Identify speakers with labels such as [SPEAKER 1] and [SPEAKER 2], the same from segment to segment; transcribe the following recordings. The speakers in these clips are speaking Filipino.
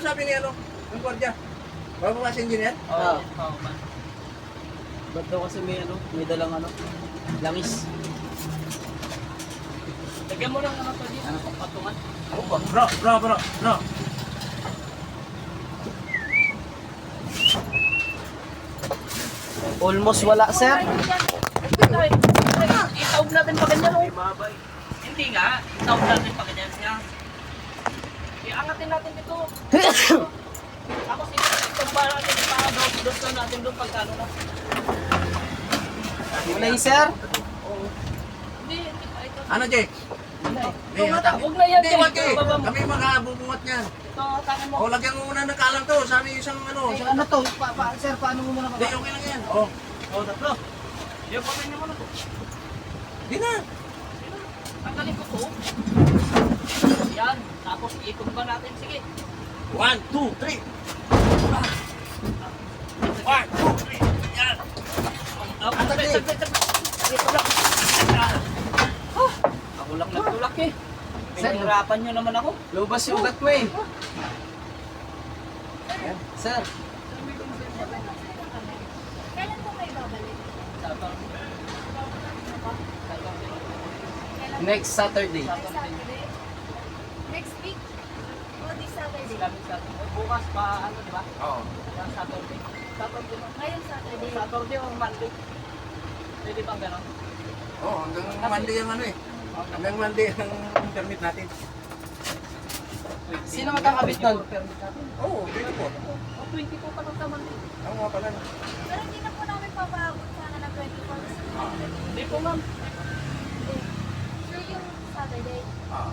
[SPEAKER 1] sabi ni ano? Yung gwardiya? Bago kasi engineer?
[SPEAKER 2] Oo. Ba't daw kasi may dalang langis. Lagyan mo lang naman to dito. Ano pang patungan?
[SPEAKER 1] Bro. No.
[SPEAKER 2] Almost wala, sir.
[SPEAKER 3] Itaog natin pa ganyan.
[SPEAKER 2] May mabay.
[SPEAKER 3] Hindi nga, itaog natin pa ganyan siya. Iangatin natin dito. Tapos itaog pa natin para doon natin doon pagkano na.
[SPEAKER 2] Wala yung sir.
[SPEAKER 3] Hindi pa ito.
[SPEAKER 1] Ano, Jake?
[SPEAKER 3] Huwag na yan,
[SPEAKER 1] Hindi,
[SPEAKER 3] Jake.
[SPEAKER 1] wag eh. Kami magkabubungat niyan.
[SPEAKER 3] Ito, tangan mo.
[SPEAKER 1] O, lagyan mo muna ng kalang to. Sabi isang ano.
[SPEAKER 2] Eh, ano to? Sir, paano mo muna
[SPEAKER 1] Hindi, okay lang yan. O,
[SPEAKER 3] Tatlo. Yung pagkain niya muna.
[SPEAKER 1] di na.
[SPEAKER 3] Tanggalin ko to. Yan. Tapos iikot pa natin. Sige.
[SPEAKER 1] 1, 2, 3. 1, 2, 3. Yan.
[SPEAKER 3] Ako lang nagtulak eh.
[SPEAKER 2] Sir,
[SPEAKER 3] Pinahirapan nyo naman ako.
[SPEAKER 2] lubas yung ugat mo eh. Sir,
[SPEAKER 4] Kailan po kayo babalik?
[SPEAKER 2] next Saturday.
[SPEAKER 4] Next Saturday? Next week? O this Saturday?
[SPEAKER 3] Bukas pa ano, di ba?
[SPEAKER 1] Oo.
[SPEAKER 3] Saturday. Saturday.
[SPEAKER 4] Ngayong Saturday.
[SPEAKER 3] Saturday o Monday. Pwede bang gano'n?
[SPEAKER 1] Oo, hanggang Monday yung ano eh. Hanggang Monday ang permit natin.
[SPEAKER 2] Sino magkakabit nun?
[SPEAKER 1] Oo, dito po.
[SPEAKER 3] O 22 pa lang sa Monday.
[SPEAKER 1] Ang mga pala.
[SPEAKER 4] Pero hindi na po namin papaabot sana ng 24.
[SPEAKER 3] Hindi po ma'am.
[SPEAKER 4] Sure yung Saturday.
[SPEAKER 1] Ah.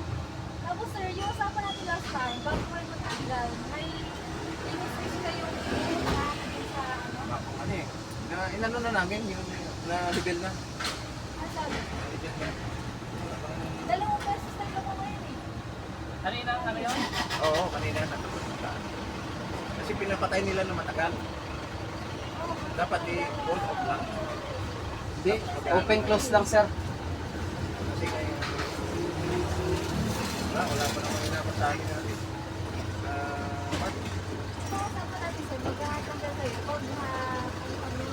[SPEAKER 4] Tapos sir, yung usapan natin last time, bago kayo matanggal, may in-switch kayong pumunta sa ano?
[SPEAKER 1] Ano eh. Inano na namin yung na-level na.
[SPEAKER 4] Ang sabi? 2 pesos lang ako ngayon eh.
[SPEAKER 3] Kanina ano yun?
[SPEAKER 1] Oo, kanina natapos na saan. Kasi pinapatay nila na matagal. Dapat i-on off lang.
[SPEAKER 2] Hindi, open close lang, sir.
[SPEAKER 1] Kasi kaya... Wala pa naman inapasahin natin. Mark,
[SPEAKER 4] So, usapan natin sir, magkakatanggal kayo pag kami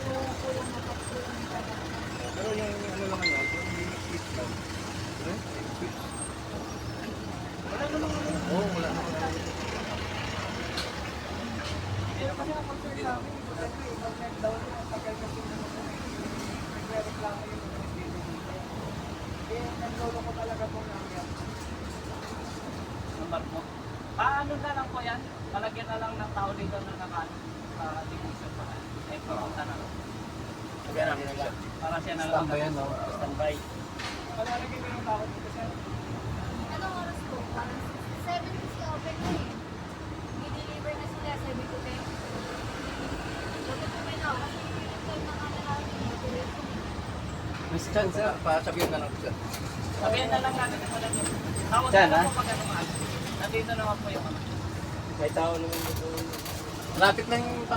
[SPEAKER 4] yung kulang na kapsulang na
[SPEAKER 1] pero yung ano lang yan, yung mini switch lang. Ano? Mini switch. Wala naman ano. Oo, wala naman ano.
[SPEAKER 3] Pero kasi ang concern sa amin, pag nag-down yung tagal kasi nagre-reklamo yung mga dito. Eh, naglolo ko talaga po namin. Number mo. Paano na lang po yan? Palagyan na lang ng tao dito na naka-division pa. Eh, pumunta na lang.
[SPEAKER 1] Sabihan namin ang isa.
[SPEAKER 3] Para siya na lang.
[SPEAKER 2] Standby yan, no?
[SPEAKER 3] Standby. Palalagay ko yung tao dito siya.
[SPEAKER 4] Anong oras po? Parang 7 kasi open na eh. I-deliver na sila 7 to 10. Dapat po may tao kasi yung time na kami namin matuloy po.
[SPEAKER 2] Miss Chan, sir.
[SPEAKER 1] Pasabihan na lang ko siya.
[SPEAKER 3] Sabihin na lang natin yung mga dito. Tawag
[SPEAKER 2] Diyan,
[SPEAKER 3] na lang
[SPEAKER 2] ha?
[SPEAKER 3] po pag ano maaga. Nandito naman po yung ano.
[SPEAKER 1] May tao naman dito. Lapit na yung